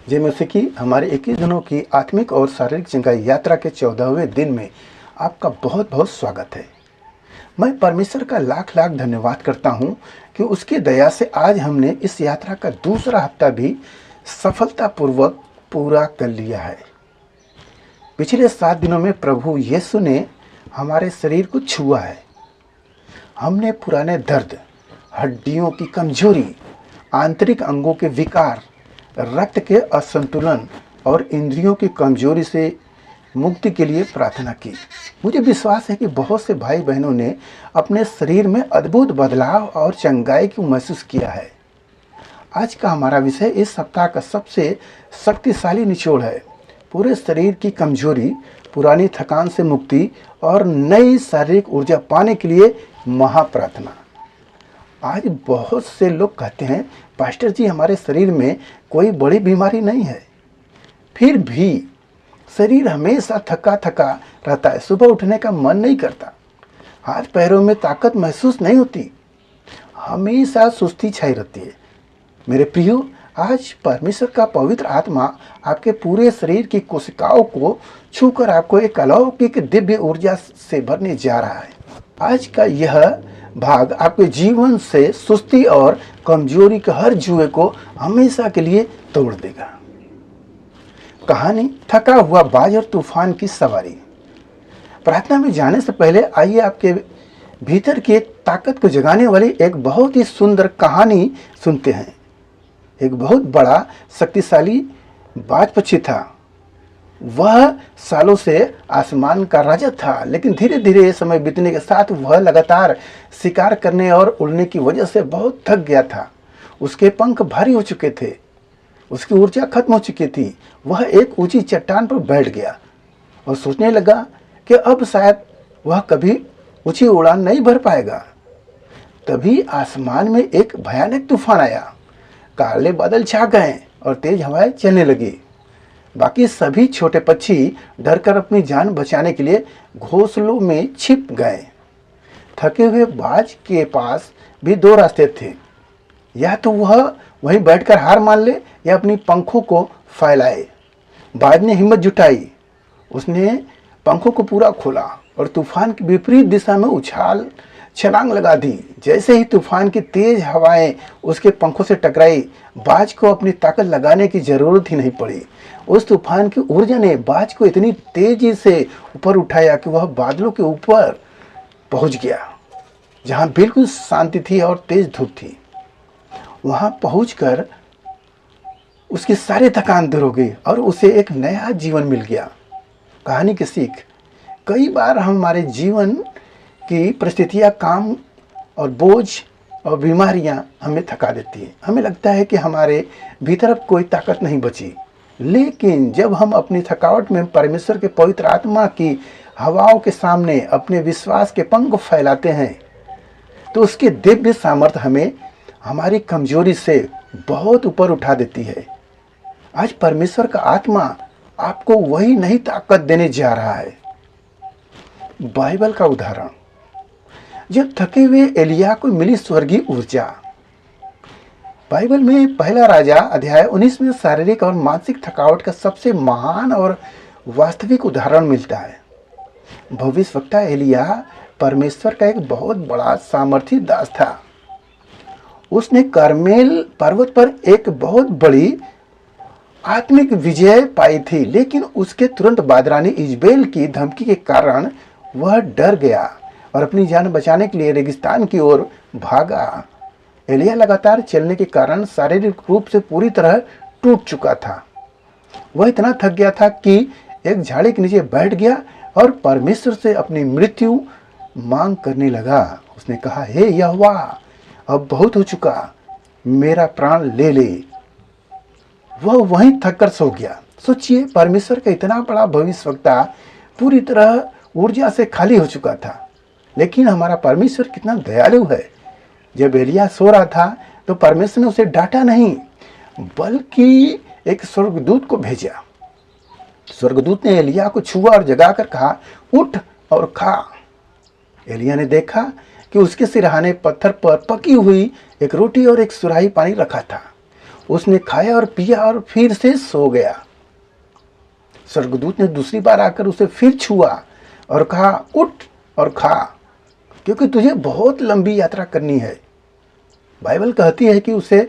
जय मसीह की हमारे 21 दिनों की आत्मिक और शारीरिक चंगाई यात्रा के 14वें दिन में आपका बहुत बहुत स्वागत है। मैं परमेश्वर का लाख लाख धन्यवाद करता हूं कि उसकी दया से आज हमने इस यात्रा का दूसरा हफ्ता भी सफलतापूर्वक पूरा कर लिया है। पिछले 7 दिनों में प्रभु यीशु ने हमारे शरीर को छुआ है। हमने पुराने दर्द, हड्डियों की कमजोरी, आंतरिक अंगों के विकार, रक्त के असंतुलन और इंद्रियों की कमजोरी से मुक्ति के लिए प्रार्थना की। मुझे विश्वास है कि बहुत से भाई बहनों ने अपने शरीर में अद्भुत बदलाव और चंगाई को महसूस किया है। आज का हमारा विषय इस सप्ताह का सबसे शक्तिशाली निचोड़ है। पूरे शरीर की कमजोरी, पुरानी थकान से मुक्ति और नई शारीरिक ऊर्जा पाने के लिए महाप्रार्थना। आज बहुत से लोग कहते हैं, पास्टर जी हमारे शरीर में कोई बड़ी बीमारी नहीं है, फिर भी शरीर हमेशा थका थका रहता है। सुबह उठने का मन नहीं करता, हाथ पैरों में ताकत महसूस नहीं होती, हमेशा सुस्ती छाई रहती है। मेरे प्रियो, आज परमेश्वर का पवित्र आत्मा आपके पूरे शरीर की कोशिकाओं को छूकर आपको एक अलौकिक दिव्य ऊर्जा से भरने जा रहा है। आज का यह भाग आपके जीवन से सुस्ती और कमजोरी के हर जुए को हमेशा के लिए तोड़ देगा। कहानी थका हुआ बाज और तूफान की सवारी। प्रार्थना में जाने से पहले आइए आपके भीतर की एक ताकत को जगाने वाली एक बहुत ही सुंदर कहानी सुनते हैं। एक बहुत बड़ा शक्तिशाली बाज पक्षी था। वह सालों से आसमान का राजा था, लेकिन धीरे धीरे समय बीतने के साथ वह लगातार शिकार करने और उड़ने की वजह से बहुत थक गया था। उसके पंख भारी हो चुके थे, उसकी ऊर्जा खत्म हो चुकी थी। वह एक ऊंची चट्टान पर बैठ गया और सोचने लगा कि अब शायद वह कभी ऊंची उड़ान नहीं भर पाएगा। तभी आसमान में एक भयानक तूफान आया। काले बादल छा गए और तेज हवाएं चलने लगी। बाकी सभी छोटे पक्षी डरकर अपनी जान बचाने के लिए घोंसलों में छिप गए। थके हुए बाज के पास भी 2 रास्ते थे, या तो वह वहीं बैठकर हार मान ले या अपनी पंखों को फैलाए। बाज ने हिम्मत जुटाई, उसने पंखों को पूरा खोला और तूफान की विपरीत दिशा में छलांग लगा दी। जैसे ही तूफान की तेज हवाएं उसके पंखों से टकराई, बाज को अपनी ताकत लगाने की जरूरत ही नहीं पड़ी। उस तूफान की ऊर्जा ने बाज को इतनी तेजी से ऊपर उठाया कि वह बादलों के ऊपर पहुंच गया, जहां बिल्कुल शांति थी और तेज धूप थी। वहां पहुंचकर उसकी सारी थकान दूर हो गई और उसे एक नया जीवन मिल गया। कहानी की सीख। कई बार हमारे जीवन की परिस्थितियां, काम और बोझ और बीमारियां हमें थका देती है। हमें लगता है कि हमारे भीतर अब कोई ताकत नहीं बची। लेकिन जब हम अपनी थकावट में परमेश्वर के पवित्र आत्मा की हवाओं के सामने अपने विश्वास के पंख फैलाते हैं, तो उसकी दिव्य सामर्थ्य हमें हमारी कमजोरी से बहुत ऊपर उठा देती है। आज परमेश्वर का आत्मा आपको वही नई ताकत देने जा रहा है। बाइबल का उदाहरण। जब थके हुए एलिया को मिली स्वर्गीय ऊर्जा। बाइबल में पहला राजा अध्याय 19 में शारीरिक और मानसिक थकावट का सबसे महान और वास्तविक उदाहरण मिलता है। भविष्यवक्ता एलिया परमेश्वर का एक बहुत बड़ा सामर्थी दास था। उसने कर्मेल पर्वत पर एक बहुत बड़ी आत्मिक विजय पाई थी, लेकिन उसके तुरंत बाद रानी इजबेल की धमकी के कारण वह डर गया और अपनी जान बचाने के लिए रेगिस्तान की ओर भागा। एलिया लगातार चलने के कारण शारीरिक रूप से पूरी तरह टूट चुका था। वह इतना थक गया था कि एक झाड़ी के नीचे बैठ गया और परमेश्वर से अपनी मृत्यु मांग करने लगा। उसने कहा, हे यहोवा, अब बहुत हो चुका, मेरा प्राण ले ले। वह वहीं थक कर सो गया। सोचिए, परमेश्वर का इतना बड़ा भविष्यवक्ता पूरी तरह ऊर्जा से खाली हो चुका था, लेकिन हमारा परमेश्वर कितना दयालु है। जब एलिया सो रहा था तो परमेश्वर ने उसे डांटा नहीं, बल्कि एक स्वर्गदूत को भेजा। स्वर्गदूत ने एलिया को छुआ और जगाकर कहा, उठ और खा। एलिया ने देखा कि उसके सिरहाने पत्थर पर पकी हुई एक रोटी और एक सुराही पानी रखा था। उसने खाया और पिया और फिर से सो गया। स्वर्गदूत ने दूसरी बार आकर उसे फिर छुआ और कहा, उठ और खा, क्योंकि तुझे बहुत लंबी यात्रा करनी है। बाइबल कहती है कि उसे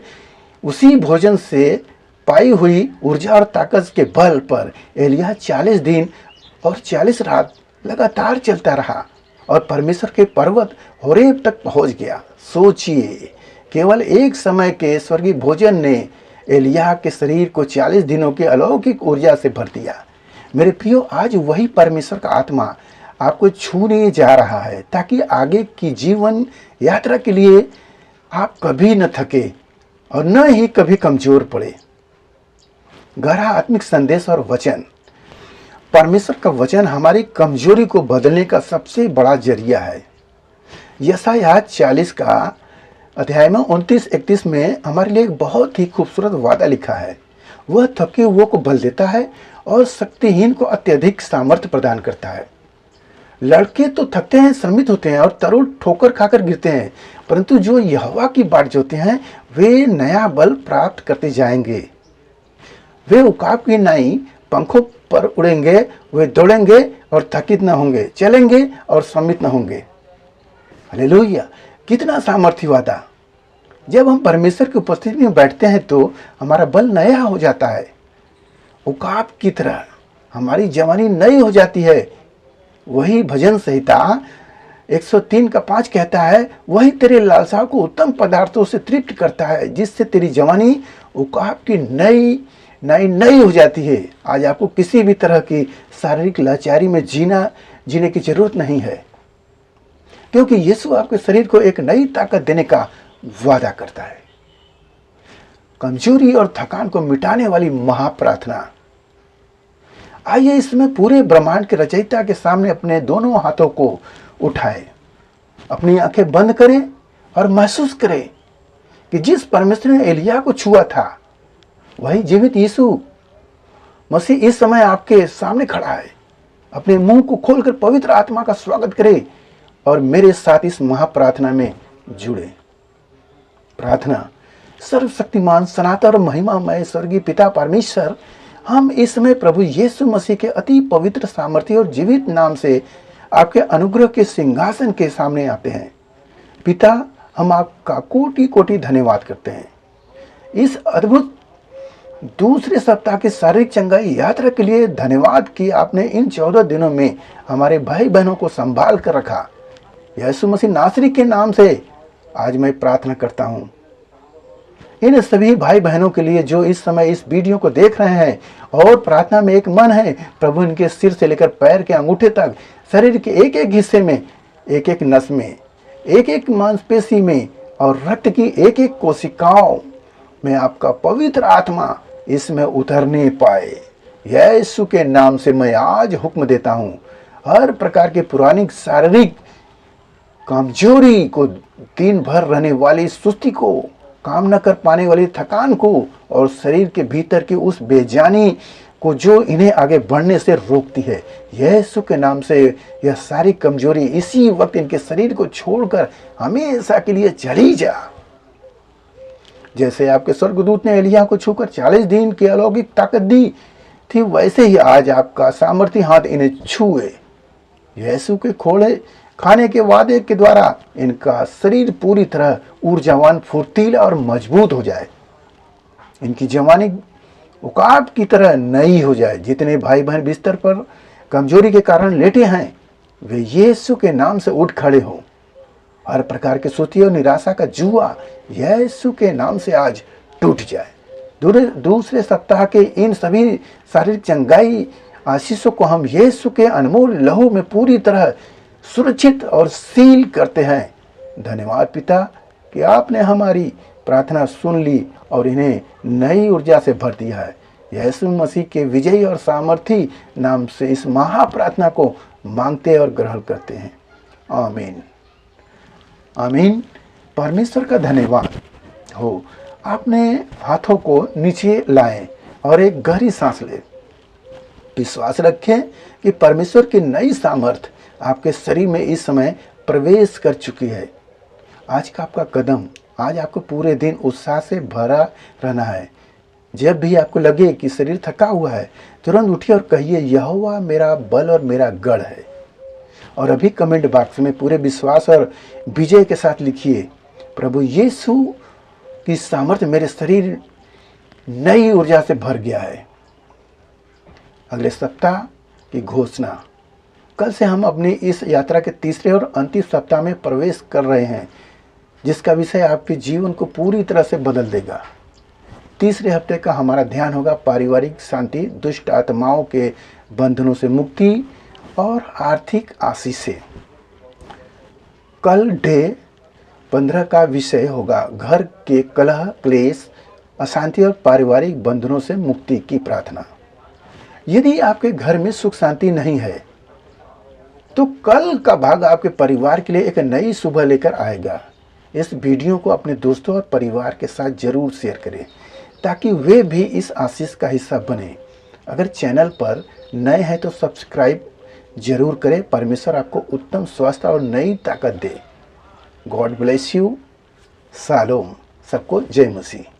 उसी भोजन से पाई हुई ऊर्जा और ताकत के बल पर एलिय्याह 40 दिन और 40 रात लगातार चलता रहा और परमेश्वर के पर्वत होरेब तक पहुंच गया। सोचिए, केवल एक समय के स्वर्गीय भोजन ने एलिय्याह के शरीर को 40 दिनों की अलौकिक ऊर्जा से भर दिया। मेरे प्रियो, आज वही परमेश्वर का आत्मा आपको छूने जा रहा है, ताकि आगे की जीवन यात्रा के लिए आप कभी न थके और न ही कभी कमजोर पड़े। गहरा आत्मिक संदेश और वचन। परमेश्वर का वचन हमारी कमजोरी को बदलने का सबसे बड़ा जरिया है। यशायाह 40 का अध्याय में 29-31 में हमारे लिए एक बहुत ही खूबसूरत वादा लिखा है। वह थके हुए को बल देता है और शक्तिहीन को अत्यधिक सामर्थ्य प्रदान करता है। लड़के तो थकते हैं, श्रमित होते हैं और तरुण ठोकर खाकर गिरते हैं, परंतु जो यहोवा की बाट जोते हैं वे नया बल प्राप्त करते जाएंगे। वे उकाब की नाई पंखों पर उड़ेंगे, वे दौड़ेंगे और थकित न होंगे, चलेंगे और श्रमित न होंगे। हालेलुया! कितना सामर्थ्य वादा। जब हम परमेश्वर की उपस्थिति में बैठते हैं तो हमारा बल नया हो जाता है। उकाब की तरह हमारी जवानी नई हो जाती है। वही भजन संहिता 103:5 कहता है, वही तेरे लालसाओं को उत्तम पदार्थों से तृप्त करता है, जिससे तेरी जवानी उकाब की नई हो जाती है। आज आपको किसी भी तरह की शारीरिक लाचारी में जीने की जरूरत नहीं है, क्योंकि यीशु आपके शरीर को एक नई ताकत देने का वादा करता है। कमजोरी और थकान को मिटाने वाली महाप्रार्थना। आइए इसमें पूरे ब्रह्मांड के रचयिता के सामने अपने दोनों हाथों को उठाएं, अपनी आंखें बंद करें और महसूस करें कि जिस परमेश्वर ने एलिय्याह को छुआ था, वही जीवित यीशु मसीह इस समय आपके सामने खड़ा है। अपने मुंह को खोलकर पवित्र आत्मा का स्वागत करें और मेरे साथ इस महाप्रार्थना में जुड़े। प्रार्थना। सर्वशक्तिमान, सनातन और महिमामय स्वर्गीय पिता परमेश्वर, हम इस समय प्रभु यीशु मसीह के अति पवित्र सामर्थ्य और जीवित नाम से आपके अनुग्रह के सिंहासन के सामने आते हैं। पिता, हम आपका कोटि कोटि धन्यवाद करते हैं इस अद्भुत दूसरे सप्ताह की शारीरिक चंगाई यात्रा के लिए। धन्यवाद कि आपने इन 14 दिनों में हमारे भाई बहनों को संभाल कर रखा। यीशु मसीह नासरी के नाम से आज मैं प्रार्थना करता हूँ इन सभी भाई बहनों के लिए जो इस समय इस वीडियो को देख रहे हैं और प्रार्थना में एक मन है। प्रभु, इनके सिर से लेकर पैर के अंगूठे तक शरीर के एक एक हिस्से में, एक एक नस में, एक एक मांसपेशी में और रक्त की एक एक कोशिकाओं में आपका पवित्र आत्मा इसमें उतरने पाए। यीशु के नाम से मैं आज हुक्म देता हूँ, हर प्रकार के पुरानी शारीरिक कमजोरी को, दिन भर रहने वाली सुस्ती को, काम न कर पाने वाली थकान को और शरीर के भीतर की उस बेजानी को जो इन्हें आगे बढ़ने से रोकती है, यीशु के नाम से यह सारी कमजोरी इसी वक्त इनके शरीर को छोड़कर हमेशा के लिए चली जा। जैसे आपके स्वर्गदूत ने एलिय्याह को छूकर 40 दिन की अलौकिक ताकत दी थी, वैसे ही आज आपका सामर्थ्य हाथ इन्हें छुए। यीशु के खोले खाने के वादे के द्वारा इनका शरीर पूरी तरह ऊर्जावान, फुर्तीला और मजबूत हो जाए। इनकी जवानी उकाब की तरह नई हो जाए। जितने भाई बहन बिस्तर पर कमजोरी के कारण लेटे हैं, वे यीशु के नाम से उठ खड़े हो। हर प्रकार के सुस्ती और निराशा का जुआ यीशु के नाम से आज टूट जाए। दूसरे सप्ताह के इन सभी शारीरिक चंगाई आशीषों को हम यीशु के अनमोल लहू में पूरी तरह सुरक्षित और सील करते हैं। धन्यवाद पिता कि आपने हमारी प्रार्थना सुन ली और इन्हें नई ऊर्जा से भर दिया है। यीशु मसीह के विजयी और सामर्थी नाम से इस महाप्रार्थना को मांगते और ग्रहण करते हैं। आमीन आमीन। परमेश्वर का धन्यवाद हो। आपने हाथों को नीचे लाएं और एक गहरी सांस लें। विश्वास रखें कि परमेश्वर की नई सामर्थ आपके शरीर में इस समय प्रवेश कर चुकी है। आज का आपका कदम आज आपको पूरे दिन उत्साह से भरा रहना है। जब भी आपको लगे कि शरीर थका हुआ है, तुरंत उठिए और कहिए, यहोवा मेरा बल और मेरा गढ़ है। और अभी कमेंट बॉक्स में पूरे विश्वास और विजय के साथ लिखिए, प्रभु यीशु की सामर्थ्य मेरे शरीर नई ऊर्जा से भर गया है। अगले सप्ताह की घोषणा। कल से हम अपनी इस यात्रा के तीसरे और अंतिम सप्ताह में प्रवेश कर रहे हैं, जिसका विषय आपके जीवन को पूरी तरह से बदल देगा। तीसरे हफ्ते का हमारा ध्यान होगा पारिवारिक शांति, दुष्ट आत्माओं के बंधनों से मुक्ति और आर्थिक आशीषें। कल डे 15 का विषय होगा घर के कलह, क्लेश, अशांति और पारिवारिक बंधनों से मुक्ति की प्रार्थना। यदि आपके घर में सुख शांति नहीं है तो कल का भाग आपके परिवार के लिए एक नई सुबह लेकर आएगा। इस वीडियो को अपने दोस्तों और परिवार के साथ जरूर शेयर करें ताकि वे भी इस आशीष का हिस्सा बने। अगर चैनल पर नए हैं तो सब्सक्राइब जरूर करें। परमेश्वर आपको उत्तम स्वास्थ्य और नई ताकत दे। God bless you. शालोम। सबको जय मसीह।